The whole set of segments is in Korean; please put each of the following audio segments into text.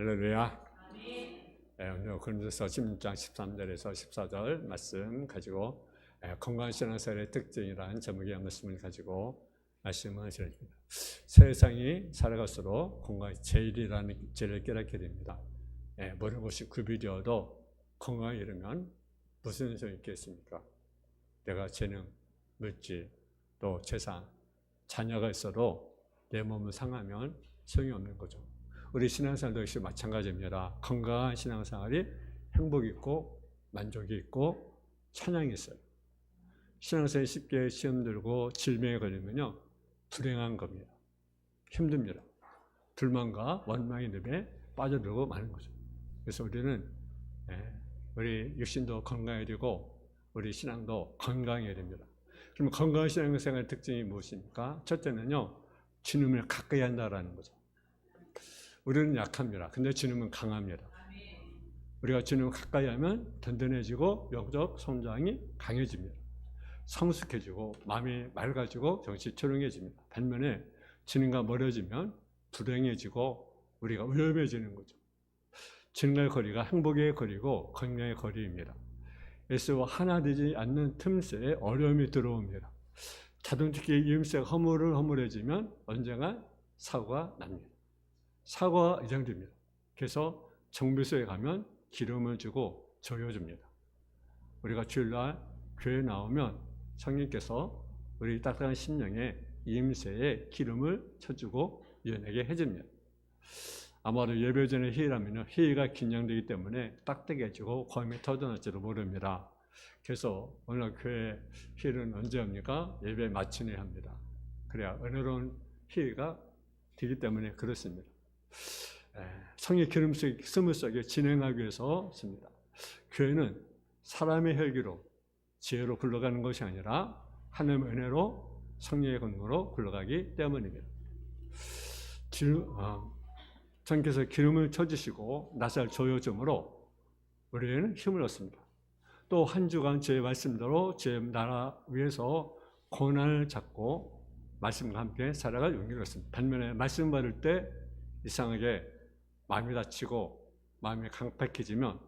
할렐루야. 오늘 고린도서 16장 13절에서 14절 말씀 가지고 건강한 신앙생활의 특징이라는 제목의 말씀을 가지고 말씀을 드립니다. 세상이 살아갈수록 건강이 제일이라는 제를 깨닫게 됩니다. 모든 것이 구비되어도 건강을 잃으면 무슨 소용이 있겠습니까? 내가 재능, 물질, 또 재산, 자녀가 있어도 내 몸을 상하면 소용이 없는 거죠. 우리 신앙생활도 역시 마찬가지입니다. 건강한 신앙생활이 행복이 있고 만족이 있고 찬양이 있어요. 신앙생활이 쉽게 시험 들고 질병에 걸리면요, 불행한 겁니다. 힘듭니다. 불만과 원망의 늪에 빠져들고 마는 거죠. 그래서 우리는 우리 육신도 건강해야 되고 우리 신앙도 건강해야 됩니다. 그러면 건강한 신앙생활의 특징이 무엇입니까? 첫째는요, 주님을 가까이 한다라는 거죠. 우리는 약합니다. 근데 주님은 강합니다. 우리가 주님을 가까이 하면 든든해지고 영적 성장이 강해집니다. 성숙해지고 마음이 맑아지고 정신이 초롱해집니다. 반면에 주님과 멀어지면 불행해지고 우리가 위험해지는 거죠. 주님과의 거리가 행복의 거리고 건강의 거리입니다. 예수와 하나 되지 않는 틈새에 어려움이 들어옵니다. 자동차의 이음새가 허물해지면 언젠가 사고가 납니다. 사고가 예정됩니다. 그래서 정비소에 가면 기름을 주고 조여줍니다. 우리가 주일날 교회에 나오면 성령께서 우리 딱딱한 심령에 이음새에 기름을 쳐주고 유연하게 해줍니다. 아마도 예배 전에 회의라면 회의가 긴장되기 때문에 딱딱해지고 고함이 터져날지도 모릅니다. 그래서 오늘 교회 회의는 언제 합니까? 예배 마치내 합니다. 그래야 은혜로운 회의가 되기 때문에 그렇습니다. 성의 기름 스물 속에 진행하기 위해서 씁니다. 교회는 사람의 혈기로 지혜로 굴러가는 것이 아니라 하나님의 은혜로 성령의 근거로 굴러가기 때문입니다. 주님께서 기름을 쳐주시고 낯을 조여줌으로 우리는 힘을 얻습니다. 또 한 주간 제 말씀대로 제 나라 위해서 고난을 잡고 말씀과 함께 살아갈 용기를 얻습니다. 반면에 말씀 받을 때 이상하게 마음이 다치고 마음이 강팍해지면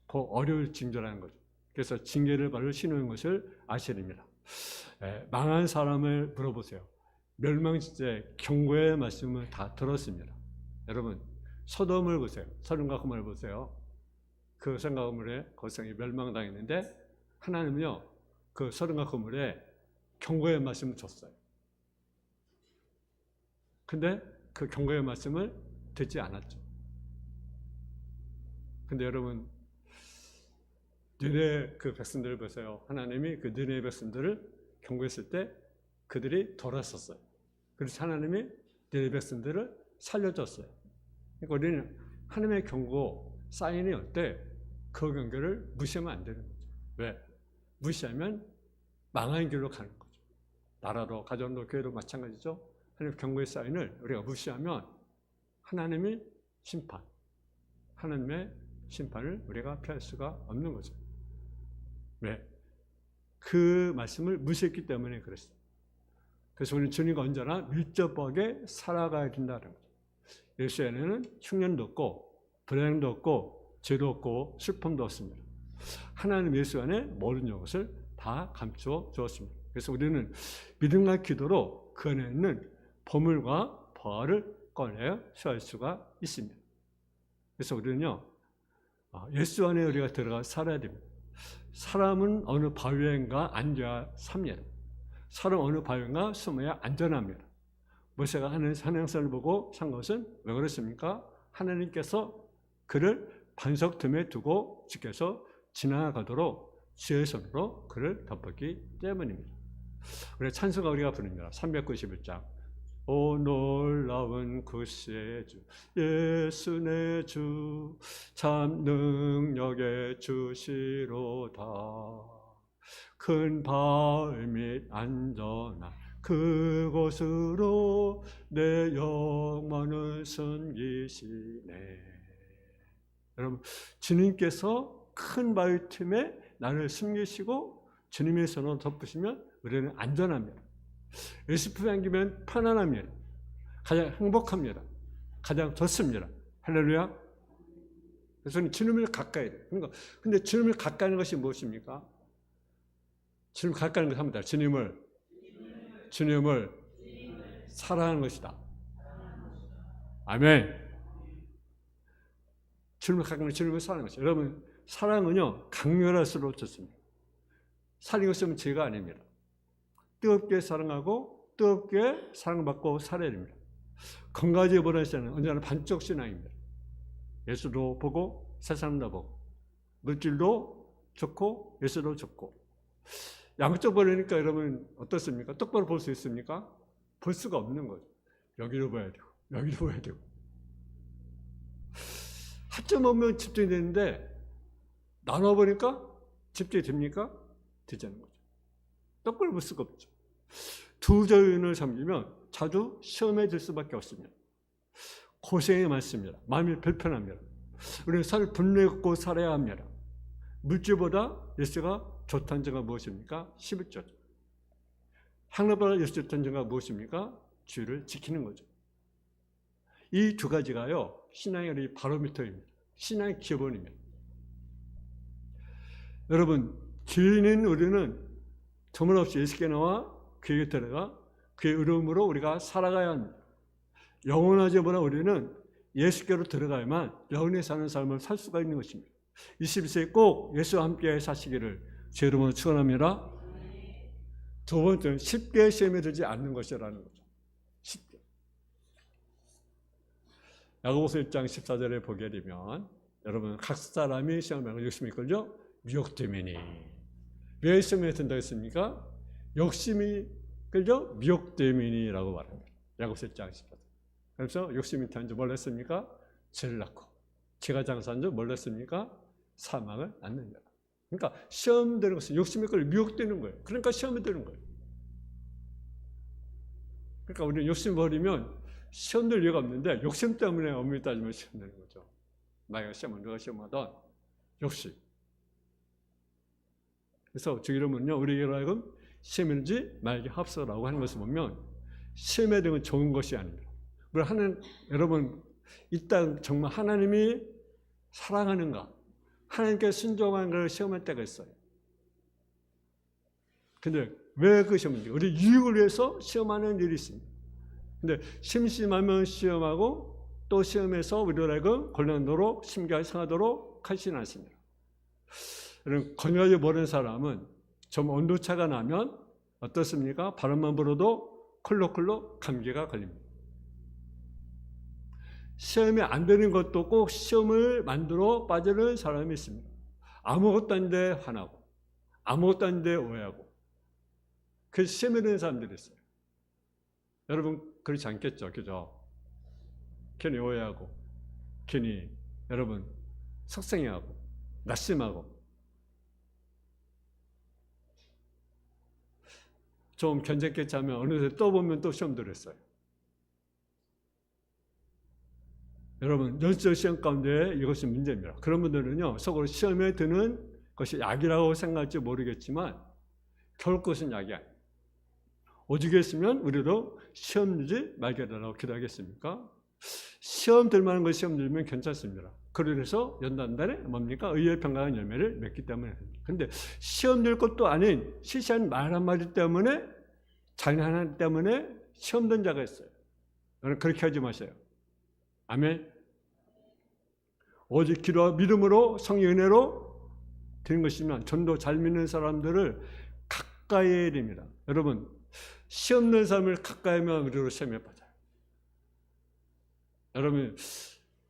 그 어려울 징조라는 거죠. 그래서 징계를 받을 신호인 것을 아셔야 됩니다. 망한 사람을 물어보세요. 멸망시대 경고의 말씀을 다 들었습니다. 여러분 소돔을 보세요. 소돔과 고모라를 보세요. 그 성과 고모라의 거성이 멸망당했는데 하나님은요, 그 소돔과 고모라에 경고의 말씀을 줬어요. 근데 그 경고의 말씀을 듣지 않았죠. 근데 여러분, 느헤 그 백성들을 보세요. 하나님이 그 느헤 백성들을 경고했을 때 그들이 돌아섰어요. 그래서 하나님이 느헤 백성들을 살려줬어요. 그러니까 우리는 하나님의 경고 사인이 올 때 그 경고를 무시하면 안 되는 거죠. 왜? 무시하면 망한 길로 가는 거죠. 나라도 가정도 교회도 마찬가지죠. 하나님의 경고의 사인을 우리가 무시하면 하나님의 심판, 하나님의 심판을 우리가 피할 수가 없는 거죠. 왜? 그 말씀을 무시했기 때문에 그랬어요. 그래서 우리는 주님과 언제나 밀접하게 살아가야 된다는 거죠. 예수 안에는 흉년도 없고 불행도 없고 죄도 없고 슬픔도 없습니다. 하나님 예수 안에 모든 것을 다 감추어 주었습니다. 그래서 우리는 믿음과 기도로 그 안에 있는 보물과 벌을 꺼내어 수할 수가 있습니다. 그래서 우리는요, 예수 안에 우리가 들어가 살아야 됩니다. 사람은 어느 바위엔가 앉아야 삽니다. 사람 어느 바위엔가 숨어야 안전합니다. 모세가 하는 산행선을 보고 산 것은 왜 그렇습니까? 하나님께서 그를 반석 틈에 두고 지켜서 지나가도록 주의 손으로 그를 덮었기 때문입니다. 우리 찬송가 우리가 부릅니다. 391장. 오 놀라운 구세의 주 예수 내 주 참 능력의 주시로다. 큰 바위 및 안전한 그곳으로 내 영혼을 숨기시네. 여러분, 주님께서 큰 바위 틈에 나를 숨기시고 주님의 손으로 덮으시면 우리는 안전합니다. 예수 품에 안기면 편안합니다. 가장 행복합니다. 가장 좋습니다. 할렐루야. 그래서 주님을 가까이 해요. 그러니까 근데 주님을 가까이 하는 것이 무엇입니까? 주님 가까이 하는 것이 합니다. 주님을 사랑하는 것이다. 아멘. 주님을 가까이 하는 주님을 사랑하는 것이다. 여러분, 사랑은요, 강렬할수록 좋습니다. 사랑이 없으면 죄가 아닙니다. 뜨겁게 사랑하고 뜨겁게 사랑받고 살아야 됩니다. 건강하지 못한 신앙은 언제나 반쪽 신앙입니다. 예수도 보고 세상도 보고 물질도 좋고 예수도 좋고 양쪽 보려니까 여러분 어떻습니까? 똑바로 볼 수 있습니까? 볼 수가 없는 거죠. 여기로 봐야 되고 여기로 봐야 되고 하점 오면 집중이 되는데 나눠보니까 집중이 됩니까? 되지 않는 거죠. 똑바로 볼 수가 없죠. 두 자연을 섬기면 자주 시험에 들 수밖에 없습니다. 고생이 많습니다. 마음이 불편합니다. 우리는 살 분노했고 살아야 합니다. 물질보다 예수가 좋다는 점은 무엇입니까? 11절. 향락보다 예수 좋다는 점은 무엇입니까? 주를 지키는 거죠. 이 두 가지가요, 신앙의 바로미터입니다. 신앙의 기본입니다. 여러분, 죄인인 우리는 터무니없이 예수께 나와 그에게 들어가 그의 의로움으로 우리가 살아가야 합니다. 영원하지 못한 우리는 예수께로 들어가야만 영원히 사는 삶을 살 수가 있는 것입니다. 21세기 꼭 예수와 함께 사시기를 제 이름으로 축원합니다. 두 번째는 쉽게 시험에 들지 않는 것이라는 거죠. 쉽게. 야고보서 1장 14절에 보게 되면 여러분 각 사람이 시험에 욕심이 있걸요? 미혹 때문이니. 왜 시험에 든다고 했습니까? 욕심이 끌죠? 미혹 때문이라고 말합니다. 야고보서 1장 14절. 그래서 욕심이 탄 줄 뭘 했습니까? 죄를 낳고 죄가 장사한 줄 뭘 했습니까? 사망을 낳는 자. 그러니까 시험되는 것은 욕심이 끌려 미혹되는 거예요. 그러니까 시험이 되는 거예요. 그러니까 우리는 욕심 버리면 시험 될 이유가 없는데 욕심 때문에 엄밀히 따지면 시험 되는 거죠. 나이가 시험은 누가 시험하던 욕심. 그래서 주 이름은요, 우리에게 하여금 시험이지 말게 합서라고 하는 것을 보면 시험에 대한 건 좋은 것이 아닙니다. 여러분, 이 땅 정말 하나님이 사랑하는가? 하나님께 순종하는 걸 시험할 때가 있어요. 근데 왜 그 시험인지? 우리 유익을 위해서 시험하는 일이 있습니다. 근데 심심하면 시험하고 또 시험에서 우리를 하여금 곤란도록 심기가 상하도록 하시는 않습니다. 여러분, 건강하지 못한 사람은 좀 온도차가 나면 어떻습니까? 바람만 불어도 콜록콜록 감기가 걸립니다. 시험이 안 되는 것도 꼭 시험을 만들어 빠지는 사람이 있습니다. 아무것도 아닌데 화나고 아무것도 아닌데 오해하고 그래서 시험에 드는 사람들이 있어요. 여러분 그렇지 않겠죠? 그죠? 괜히 오해하고 괜히 여러분 속상해하고 낙심하고 좀 견제겠지 하면 어느새 또 보면 또 시험 들었어요. 여러분, 연수적 시험 가운데 이것이 문제입니다. 그런 분들은요, 속으로 시험에 드는 것이 약이라고 생각할지 모르겠지만, 결국 그것은 약이 아니에요. 오죽 했으면 우리도 시험 들지 말게 해달라고 기도하겠습니까? 시험 들 만한 거 시험 들면 괜찮습니다. 그래서 연단달에 뭡니까? 의의 평강한 열매를 맺기 때문에. 근데 시험 들 것도 아닌 시시한 말 한마디 때문에, 장난 하나 때문에 시험 든 자가 있어요. 여러분, 그렇게 하지 마세요. 아멘. 오직 기도와 믿음으로 성령의 은혜로 되는 것이면 전도 잘 믿는 사람들을 가까이 해야 됩니다. 여러분, 시험 는 사람을 가까이 하면 우리로 시험에 빠져요. 여러분,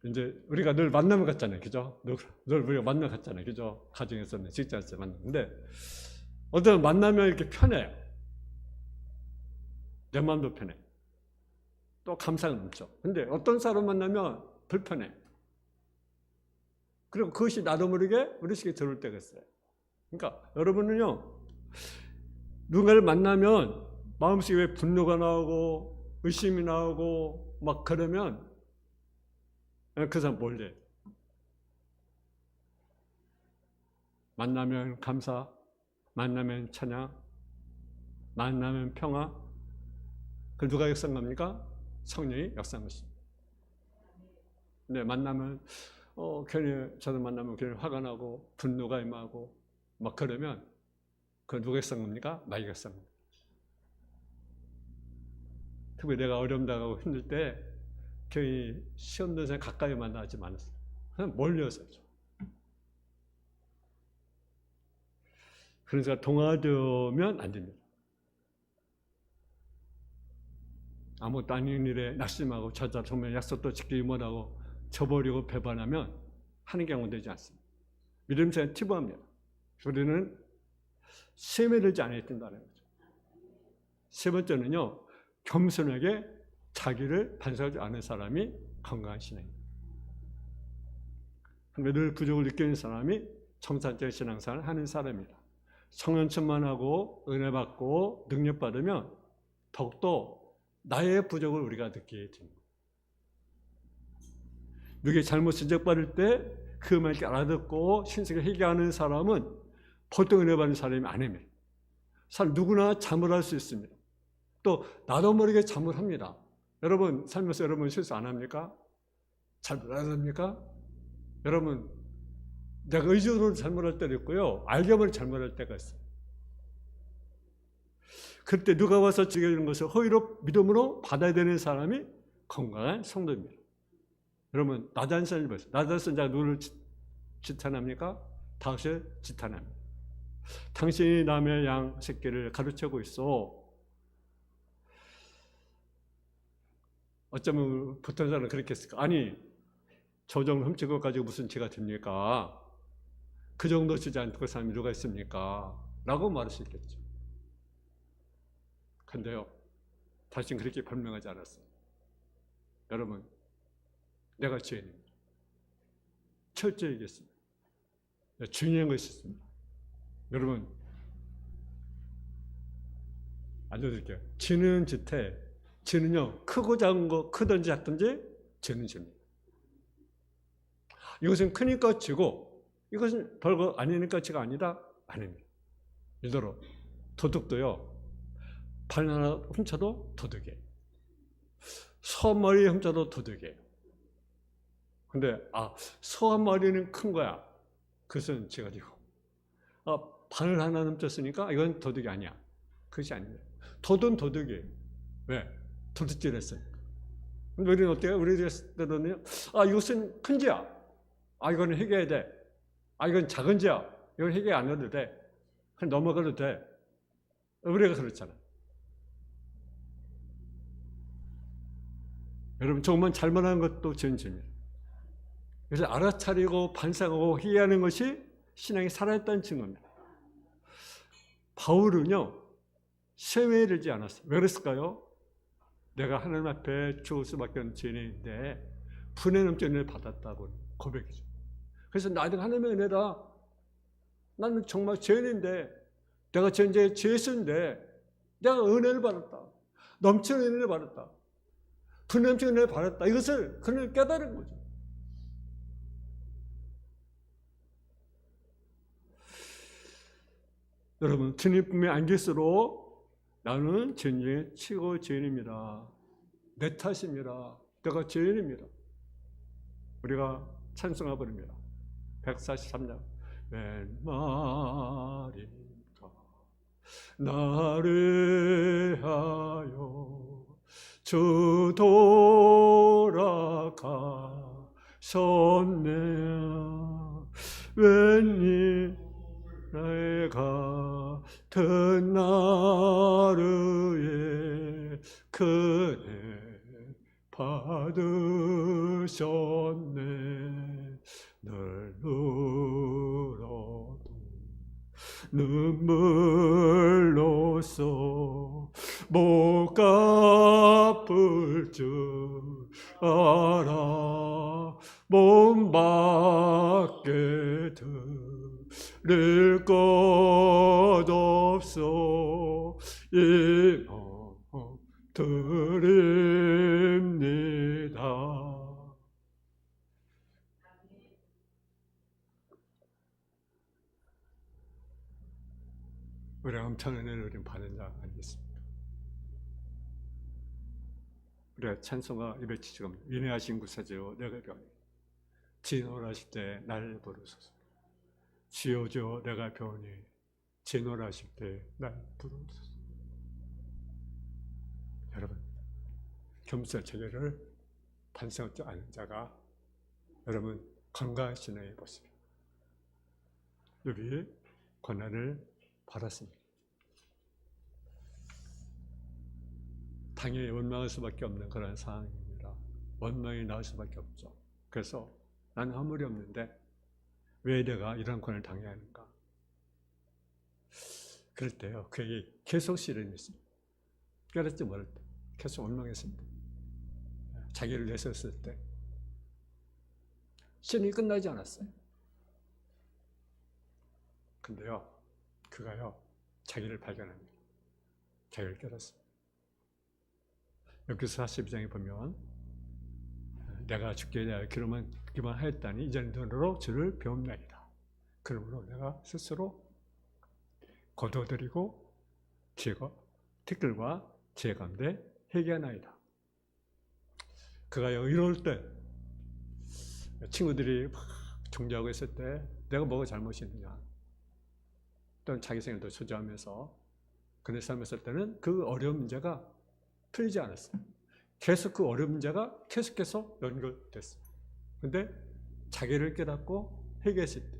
이제 우리가 늘 만나면 갔잖아요. 그죠? 늘 우리가 만나면 갔잖아요. 그죠? 가정에서는, 직장에서 만나는데, 어떤 만나면 이렇게 편해요. 내 마음도 편해. 또 감사가 넘쳐. 근데 어떤 사람 만나면 불편해. 그리고 그것이 나도 모르게 우리에게 들어올 때가 있어요. 그러니까 여러분은요, 누군가를 만나면 마음속에 왜 분노가 나오고 의심이 나오고 막 그러면 그 사람 몰래 만나면 감사, 만나면 찬양, 만나면 평화. 그 누가 역사합니까? 성령이 역사한 것입니다. 근데 만나면 괜히 저를 만나면 괜히 화가 나고 분노가 임하고 막 그러면 그건 누가 싼 겁니까? 마귀가 싼 겁니다. 특히 내가 어려움 당하고 힘들 때 괜히 시험된 사람 가까이 만나지 않았어요. 그냥 멀려서. 그러니까 동화되면 안 됩니다. 아무것도 아닌 일에 낙심하고 저자 정말 약속도 지키지 못하고 저버리고 배반하면 하는 경우 되지 않습니다. 믿음 생활 티브합니다. 우리는 세매들지 않아야 된다는 거죠. 세 번째는요, 겸손하게 자기를 반성하지 않은 사람이 건강한 신앙입니다. 늘 부족을 느끼는 사람이 정상적인 신앙생활을 하는 사람입니다. 성령충만하고 은혜 받고 능력 받으면 더욱더 나의 부족을 우리가 느끼게 됩니다. 누구의 잘못 지적받을 때 그 말을 알아듣고 신속히 회개하는 사람은 보통 은혜 받는 사람이 아닙니다. 사람 누구나 잘못할 수 있습니다. 또 나도 모르게 잘못합니다. 여러분 살면서 여러분 실수 안 합니까? 잘못 안 합니까? 여러분 내가 의지로 잘못할 때도 있고요, 알게 모르게 잘못할 때가 있어요. 그때 누가 와서 지켜주는 것을 허위로 믿음으로 받아야 되는 사람이 건강한 성도입니다. 여러분 나단선을 보세요. 나단선 자가 누구를 지탄합니까? 당신을 지탄합니다. 당신이 남의 양 새끼를 가르치고 있어. 어쩌면 보통 사람은 그렇게 했을까? 아니 저 정도 훔친 것 가지고 무슨 죄가 됩니까? 그 정도 쓰지 않고 사람이 누가 있습니까? 라고 말할 수 있겠죠. 근데요, 당신 그렇게 변명하지 않았어요. 여러분, 내가 죄인입니다. 철저히 얘기했습니다. 중요한 것이 있습니다. 여러분, 알려드릴게요. 죄는 짓해. 죄는요, 크고 작은 거, 크든지 작든지 죄는 죄입니다. 이것은 크니까 죄고, 이것은 별거 아니니까 죄가 아니다? 아닙니다. 예를 들어, 도둑도요, 발 하나 훔쳐도 도둑이에요. 소 한 마리 훔쳐도 도둑이에요. 근데 소 한 마리는 큰 거야. 그것은 죄가 되고, 발을 하나 훔쳤으니까 이건 도둑이 아니야. 그것이 아닙니다. 도둑은 도둑이에요. 왜? 도둑질 했으니까. 근데 우리는 어때요? 우리들은 이것은 큰 죄야. 이거는 해결해야 돼. 이건 작은 죄야. 이건 해결 안 해도 돼. 그냥 넘어가도 돼. 우리가 그렇잖아. 여러분, 조금만 잘못하는 것도 죄입니다. 그래서 알아차리고 반성하고 회개하는 것이 신앙이 살아있다는 증거입니다. 바울은요, 세회를 하지 않았어요. 왜 그랬을까요? 내가 하나님 앞에 죽을 수밖에 없는 죄인인데 분에 넘치는 은혜를 받았다고 고백이죠. 그래서 나도 하나님의 은혜다. 나는 정말 죄인인데, 내가 전제 죄수인데 내가 은혜를 받았다. 넘치는 은혜를 받았다. 분에 넘치는 은혜를 받았다. 이것을 그는 깨달은 거죠. 여러분, 주님 품에 안길수록 나는 죄인 중에 최고 죄인입니다. 내 탓입니다. 내가 죄인입니다. 우리가 찬송하 버립니다. 143장. 웬 말인가 나를 하여 주 돌아가셨네. 웬일 나의 같은 나르에 그네 받으셨네. 늘 울어도 눈물로써 못 갚을 줄 알아. 몸 밖에 들을 것 없어 인원 드립니다. 우리가 엄청난 은혜를 우리는 받은 자 아니겠습니까? 우리가 찬송가 270번 인내하신 구세주여 내가 변해 진노하실 때 날 부르소서. 주여 주여 내가 배우니 진노하실 때 날 부르소서. 여러분, 겸손 자기를 반성하지 않은 자가 여러분 건강한 신앙의 모습입니다. 여기 고난을 받았습니다. 당연히 원망할 수밖에 없는 그런 상황입니다. 원망이 나올 수밖에 없죠. 그래서 나는 아무리 없는데 왜 내가 이런 고난을 당해야 하는가? 그럴 때요, 그에게 계속 시련이 있습니다. 깨달지 모를 때 계속 원망했습니다. 자기를 내세웠을 때 시련이 끝나지 않았어요. 근데요, 그가요, 자기를 발견합니다. 자기를 깨닫습니다. 여기서 42장에 보면 내가 주께 대하여 기도만 하였다니 이제는 너로 주를 배움나이다. 그러므로 내가 스스로 거둬들이고 티끌과 지혜 가운데 회개하나이다. 그가 이럴 때 친구들이 막 정죄하고 있을 때 내가 뭐가 잘못이 있느냐, 또는 자기 생일도 초조하면서 그런 삶을 했을 때는 그 어려운 문제가 풀리지 않았어요. 계속 그 어려운 문제가 계속해서 연결됐어요. 근데 자기를 깨닫고 회개했을 때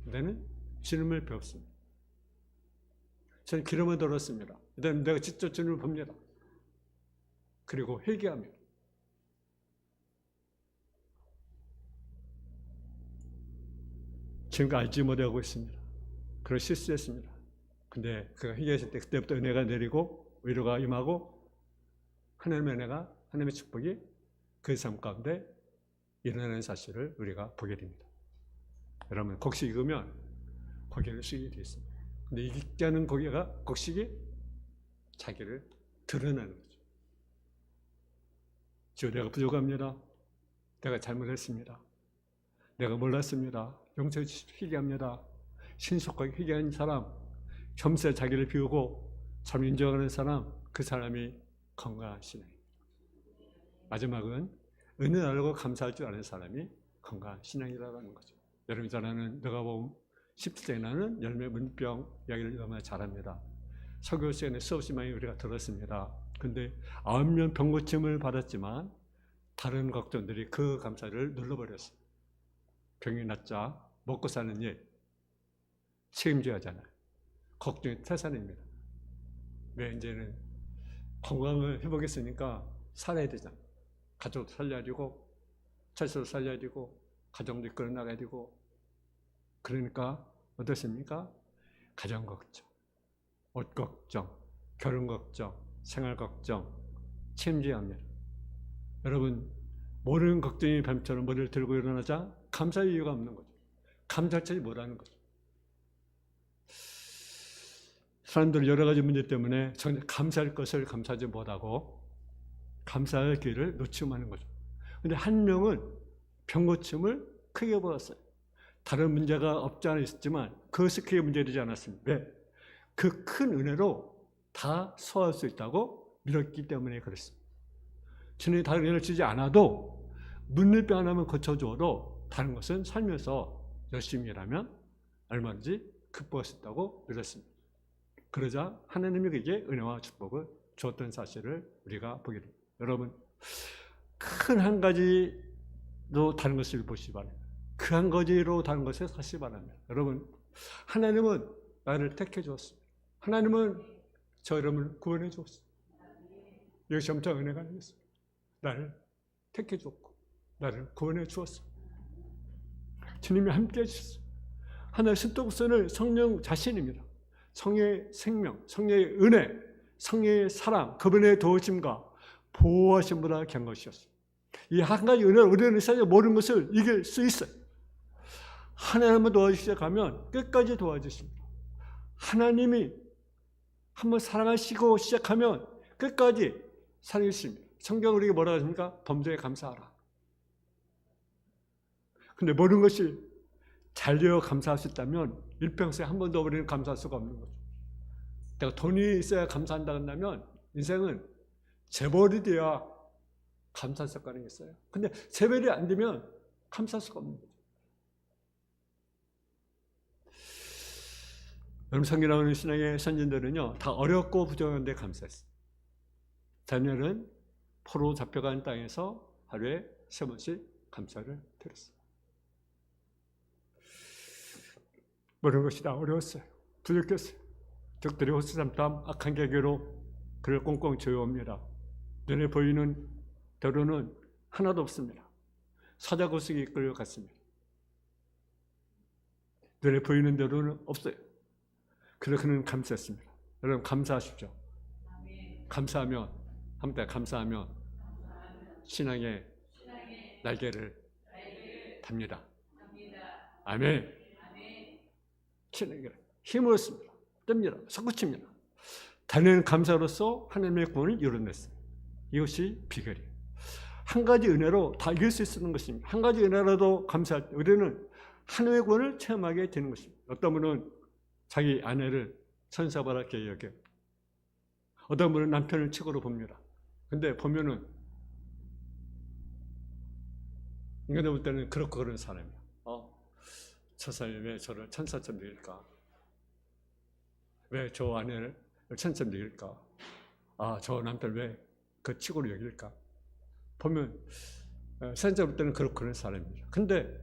그때는 주님을 배웠습니다. 저는 기름을 들었습니다. 그때는 내가 직접 주님을 봅니다. 그리고 회개합니다. 지금 알지 못하고 있습니다. 그걸 실수했습니다. 근데 그가 회개했을 때 그때부터 은혜가 내리고 위로가 임하고 하나님의 은혜가, 하나님의 축복이 그 삶 가운데 일어나는 사실을 우리가 보게 됩니다. 여러분, 곡식 익으면 고개를 숙이게 되어 있습니다. 근데 익게 하는 곡식이 자기를 드러내는 거죠. 주여, 내가 부족합니다. 내가 잘못했습니다. 내가 몰랐습니다. 용서해 주십시오. 회개합니다. 신속하게 회개하는 사람, 겸손히 자기를 비우고 참 인정하는 사람, 그 사람이 건강한 신앙입니다. 마지막은 은혜 알고 감사할 줄 아는 사람이 건강한 신앙이라는 거죠. 여러분, 저는 누가복음 17장에 나는 열매 문병 이야기를 너무나 잘합니다. 설교 시간에 수없이 많이 우리가 들었습니다. 근데 9명 병고침을 받았지만 다른 걱정들이 그 감사를 눌러버렸어요. 병이 낫자 먹고 사는 일 책임져야 하잖아요. 걱정이 태산입니다. 왜? 이제는 건강을 회복했으니까 살아야 되잖아요. 가족도 살려야 되고 자식도 살려야 되고 가정도 이끌어 나가야 되고, 그러니까 어떻습니까? 가정 걱정, 옷 걱정, 결혼 걱정, 생활 걱정 책임져야 합니다. 여러분, 모르는 걱정이 뱀처럼 머리를 들고 일어나자 감사할 이유가 없는 거죠. 감사하지 못하는 거죠. 사람들 여러 가지 문제 때문에 감사할 것을 감사하지 못하고 감사할 기회를 놓치고 하는 거죠. 그런데 한 명은 병고침을 크게 받았어요. 다른 문제가 없지 않아 있었지만 그것이 크게 문제되지 않았습니다. 왜? 그 큰 은혜로 다 소화할 수 있다고 믿었기 때문에 그랬습니다. 주님이 다른 은혜를 주지 않아도 문을병 하나만 고쳐주어도 다른 것은 살면서 열심히 일하면 얼마든지 극복할 수 있다고 믿었습니다. 그러자 하나님이 그에게 은혜와 축복을 주었던 사실을 우리가 보게 됩니다. 여러분, 큰 한 가지로 다른 것을 보시기 바랍니다. 그 한 가지로 다른 것을 사시기 바랍니다. 여러분, 하나님은 나를 택해 주었습니다. 하나님은 저 여러분을 구원해 주었습니다. 이것이 엄청 은혜가 아니겠습니까? 나를 택해 주었고 나를 구원해 주었습니다. 주님이 함께 해주셨습니다. 하나의 신통성은 성령 자신입니다. 성령의 생명, 성령의 은혜, 성령의 사랑, 그분의 도우심과 보호하심보다 귀한 것이었습니다. 이 한 가지 은혜를 우리는 사실 모르는 것을 이길 수 있어요. 하나님을 도와주시기 시작하면 끝까지 도와주십니다. 하나님이 한번 사랑하시고 시작하면 끝까지 사랑하십니다. 성경은 우리에게 뭐라고 하십니까? 범죄에 감사하라. 근데 모르는 것이 잘되어 감사할 수 있다면 일평생 한 번도 우리는 감사할 수가 없는 거죠. 내가 돈이 있어야 감사한다 한다면 인생은 재벌이 돼야 감사할 습관이 있어요. 근데 재벌이 안 되면 감사할 수가 없는 거죠. 여러분, 성경 나오는 신앙의 선진들은요, 다 어렵고 부족한데 감사했어요. 다니엘은 포로 잡혀간 땅에서 하루에 3번씩 감사를 드렸어요. 모든 것이 다 어려웠어요. 부족했어요. 적들이 호수삼탐 악한 계계로 그를 꽁꽁 조여옵니다. 눈에 보이는 대로는 하나도 없습니다. 사자고석이 끌려갔습니다. 눈에 보이는 대로는 없어요. 그래서 그는 감사했습니다. 여러분, 감사하십시오. 감사하면, 한번 감사하면 신앙의 날개를 답니다. 아멘. 신앙의 힘을 얻습니다. 뜹니다. 솟구칩니다. 다니엘은 감사로서 하나님의 구원을 이뤄냈어요. 이것이 비결이에요. 한 가지 은혜로 다 이길 수 있는 것입니다. 한 가지 은혜라도 감사할 때 우리는 하나님의 구원을 체험하게 되는 것입니다. 어떤 분은 자기 아내를 천사바라게 여겨요. 어떤 분은 남편을 최고로 봅니다. 근데 보면은 인간이 볼 때는 그렇고 그런 사람이야. 저 사람이 왜 저를 천사처럼 여길까? 왜 저 아내를 천사처럼 여길까? 저 남편을 왜 그 치고로 여길까? 보면 세상적으로 볼 때는 그렇고 그런 사람입니다. 근데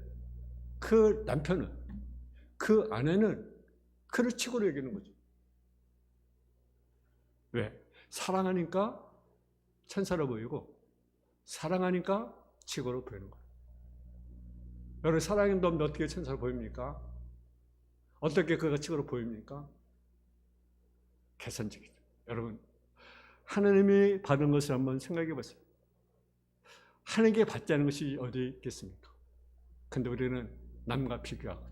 그 남편은, 그 아내는 그를 치고로 여기는 거죠. 왜? 사랑하니까 천사로 보이고 사랑하니까 치고로 보이는 거예요. 여러분, 사랑하는 놈 어떻게 천사로 보입니까? 어떻게 그가 치고로 보입니까? 계산적이죠. 여러분, 하나님이 받은 것을 한번 생각해 보세요. 하나님께 받지 않은 것이 어디 있겠습니까? 근데 우리는 남과 비교하고,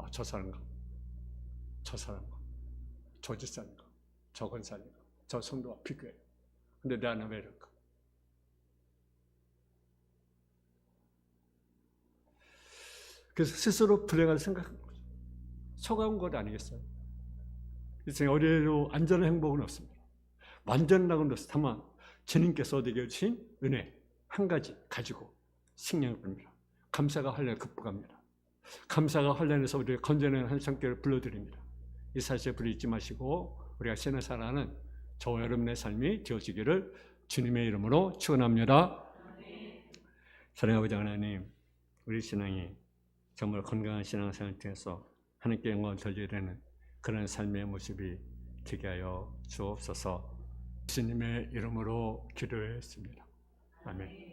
저 사람과, 저 사람과, 저 집사님과, 저 권사님과, 저 성도와 비교해요. 근데 내 하나 왜 이럴까? 그래서 스스로 불행하게 생각한 거죠. 속아온 것 아니겠어요? 이 세상에 어디에도 안전한 행복은 없습니다. 완전한 건 없습니다. 다만 주님께서 얻게 주신 은혜 한 가지 가지고 승리를 부릅니다. 감사가 환란을 극복합니다. 감사가 환란에서 우리를 건져내는 한 성격을 불러드립니다. 이 사실에 불 잊지 마시고 우리가 신앙생활하는 저와 여러분의 삶이 되어지기를 주님의 이름으로 축원합니다. 사랑하는 아버지 하나님, 우리 신앙이 정말 건강한 신앙생활을 통해서 하나님께 영광을 돌리려는 그런 삶의 모습이 되게 하여 주옵소서. 주님의 이름으로 기도했습니다. 아멘.